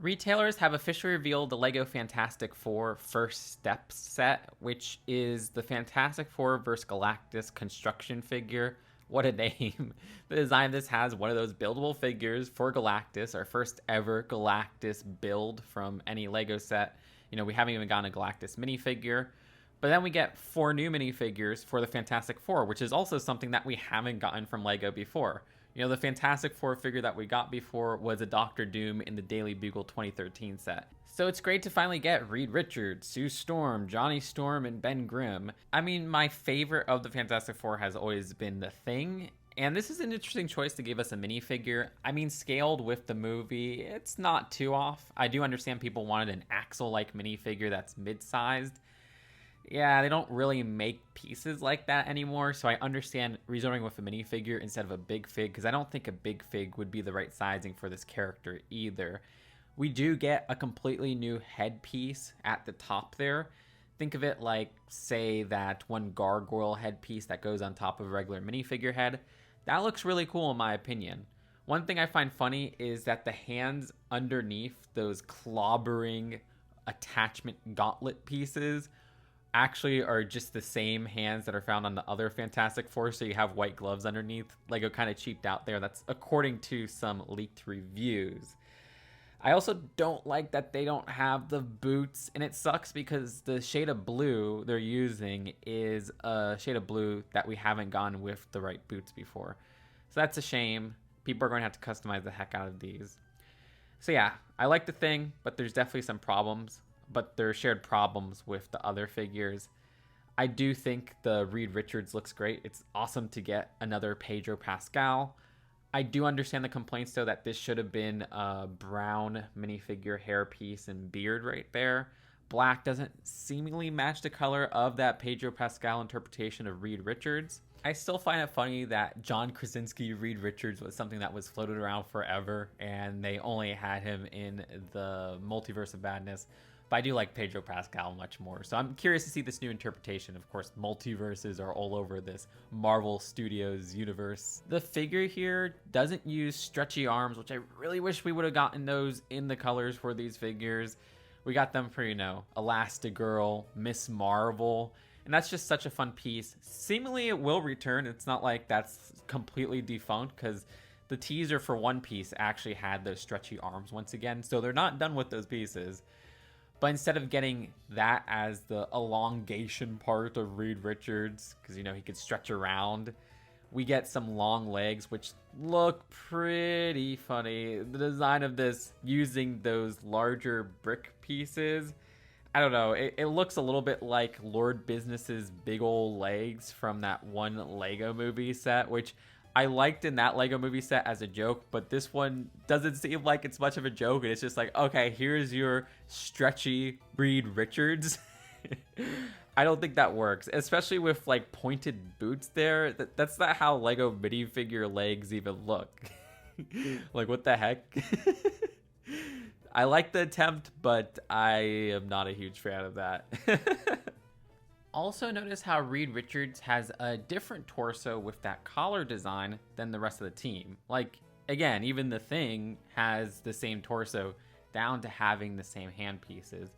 Retailers have officially revealed the LEGO Fantastic Four First Steps set, which is the Fantastic Four vs. Galactus Construction Figure. What a name. The design of this has one of those buildable figures for Galactus, our first ever Galactus build from any LEGO set. We haven't even gotten a Galactus minifigure. But then we get 4 new minifigures for the Fantastic Four, which is also something that we haven't gotten from LEGO before. The Fantastic Four figure that we got before was a Doctor Doom in the Daily Bugle 2013 set. So it's great to finally get Reed Richards, Sue Storm, Johnny Storm, and Ben Grimm. I mean, my favorite of the Fantastic Four has always been The Thing, and this is an interesting choice to give us a minifigure. I mean, scaled with the movie, it's not too off. I do understand people wanted an Axel-like minifigure that's mid-sized. Yeah, they don't really make pieces like that anymore, so I understand resorting with a minifigure instead of a big fig, because I don't think a big fig would be the right sizing for this character either. We do get a completely new headpiece at the top there. Think of it like, say, that one gargoyle headpiece that goes on top of a regular minifigure head. That looks really cool in my opinion. One thing I find funny is that the hands underneath those clobbering attachment gauntlet pieces actually are just the same hands that are found on the other Fantastic Four, so you have white gloves underneath. LEGO kind of cheaped out there. That's according to some leaked reviews. I also don't like that they don't have the boots, and it sucks because the shade of blue they're using is a shade of blue that we haven't gone with the right boots before. So that's a shame. People are going to have to customize the heck out of these. So yeah, I like the Thing, but there's definitely some problems. But there are shared problems with the other figures. I do think the Reed Richards looks great. It's awesome to get another Pedro Pascal. I do understand the complaints, though, that this should have been a brown minifigure hairpiece and beard right there. Black doesn't seemingly match the color of that Pedro Pascal interpretation of Reed Richards. I still find it funny that John Krasinski Reed Richards was something that was floated around forever, and they only had him in the Multiverse of Madness. But I do like Pedro Pascal much more. So I'm curious to see this new interpretation. Of course, multiverses are all over this Marvel Studios universe. The figure here doesn't use stretchy arms, which I really wish we would have gotten those in the colors for these figures. We got them for, Elastigirl, Miss Marvel, and that's just such a fun piece. Seemingly it will return. It's not like that's completely defunct, because the teaser for One Piece actually had those stretchy arms once again. So they're not done with those pieces. But instead of getting that as the elongation part of Reed Richards, because, he could stretch around, we get some long legs, which look pretty funny. The design of this using those larger brick pieces, I don't know. It looks a little bit like Lord Business's big old legs from that one Lego movie set, which I liked in that Lego movie set as a joke, but this one doesn't seem like it's much of a joke, and it's just like, okay, here's your stretchy Reed Richards. I don't think that works, especially with like pointed boots there. That's not how Lego minifigure legs even look. Like, what the heck? I like the attempt, but I am not a huge fan of that. Also notice how Reed Richards has a different torso with that collar design than the rest of the team. Like, again, even the Thing has the same torso down to having the same hand pieces.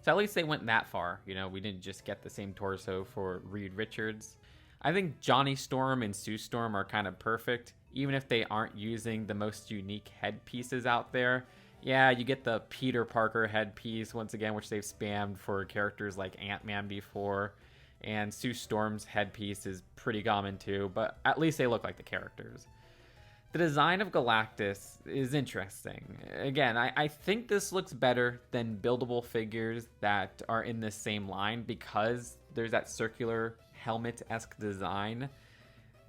So at least they went that far. We didn't just get the same torso for Reed Richards. I think Johnny Storm and Sue Storm are kind of perfect, even if they aren't using the most unique headpieces out there. Yeah, you get the Peter Parker headpiece once again, which they've spammed for characters like Ant-Man before. And Sue Storm's headpiece is pretty common too, but at least they look like the characters. The design of Galactus is interesting. Again, I think this looks better than buildable figures that are in this same line because there's that circular helmet-esque design.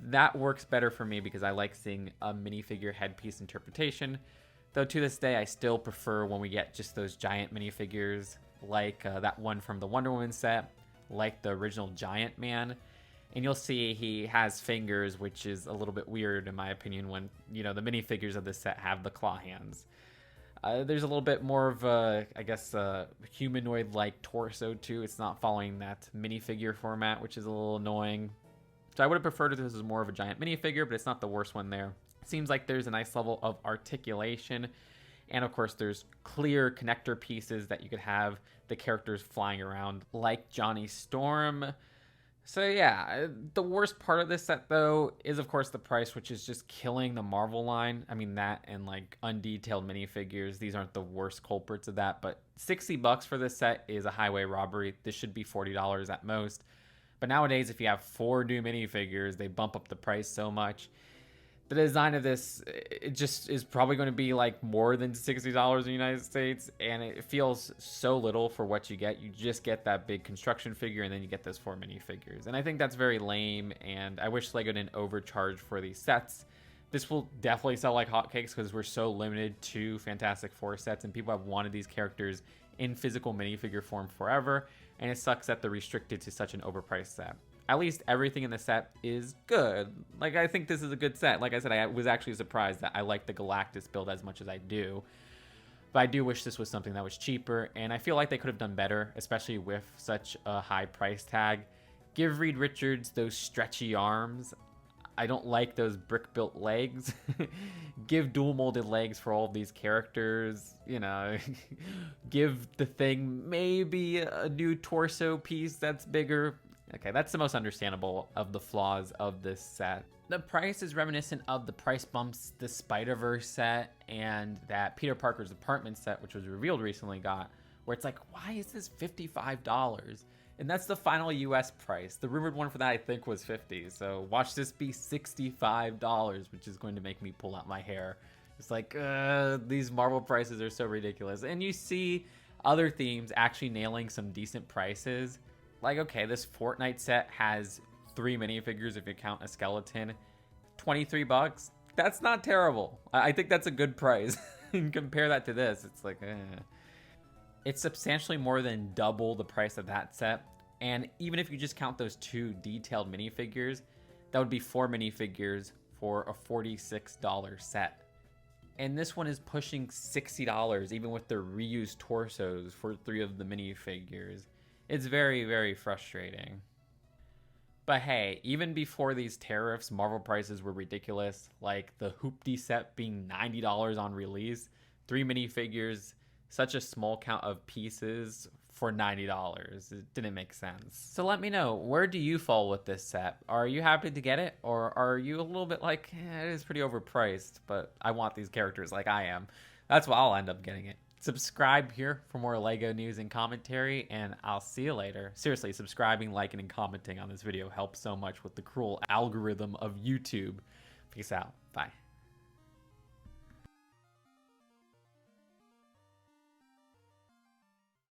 That works better for me because I like seeing a minifigure headpiece interpretation. Though to this day, I still prefer when we get just those giant minifigures like that one from the Wonder Woman set, like the original Giant Man. And you'll see he has fingers, which is a little bit weird in my opinion when, the minifigures of this set have the claw hands. There's a little bit more of a, humanoid-like torso too. It's not following that minifigure format, which is a little annoying. So I would have preferred if this was more of a giant minifigure, but it's not the worst one there. Seems like there's a nice level of articulation And of course, there's clear connector pieces that you could have the characters flying around like Johnny Storm. So yeah, the worst part of this set though is of course the price, which is just killing the Marvel line. I mean, that and like undetailed minifigures, these aren't the worst culprits of that, but $60 for this set is a highway robbery. This should be $40 at most. But nowadays, if you have 4 new minifigures, they bump up the price so much. The design of this, it just is probably going to be like more than $60 in the United States, and it feels so little for what you get. You just get that big construction figure, and then you get those 4 minifigures. And I think that's very lame, and I wish LEGO didn't overcharge for these sets. This will definitely sell like hotcakes because we're so limited to Fantastic Four sets, and people have wanted these characters in physical minifigure form forever, and it sucks that they're restricted to such an overpriced set. At least everything in the set is good. Like, I think this is a good set. Like I said, I was actually surprised that I like the Galactus build as much as I do. But I do wish this was something that was cheaper, and I feel like they could have done better, especially with such a high price tag. Give Reed Richards those stretchy arms. I don't like those brick-built legs. Give dual-molded legs for all of these characters. You know, give the Thing maybe a new torso piece that's bigger. Okay, that's the most understandable of the flaws of this set. The price is reminiscent of the price bumps the Spider-Verse set and that Peter Parker's apartment set, which was revealed recently, got, where it's like, why is this $55? And that's the final US price. The rumored one for that, I think, was $50. So watch this be $65, which is going to make me pull out my hair. It's like, these Marvel prices are so ridiculous. And you see other themes actually nailing some decent prices. Like, okay, this Fortnite set has 3 minifigures if you count a skeleton. $23. That's not terrible. I think that's a good price. And compare that to this, it's like, It's substantially more than double the price of that set. And even if you just count those 2 detailed minifigures, that would be 4 minifigures for a $46 set. And this one is pushing $60, even with the reused torsos for 3 of the minifigures. It's very, very frustrating. But hey, even before these tariffs, Marvel prices were ridiculous. Like the Hoopty set being $90 on release, 3 minifigures, such a small count of pieces for $90. It didn't make sense. So let me know, where do you fall with this set? Are you happy to get it? Or are you a little bit like, it is pretty overpriced, but I want these characters like I am? That's why I'll end up getting it. Subscribe here for more LEGO news and commentary, and I'll see you later. Seriously, subscribing, liking, and commenting on this video helps so much with the cruel algorithm of YouTube. Peace out. Bye.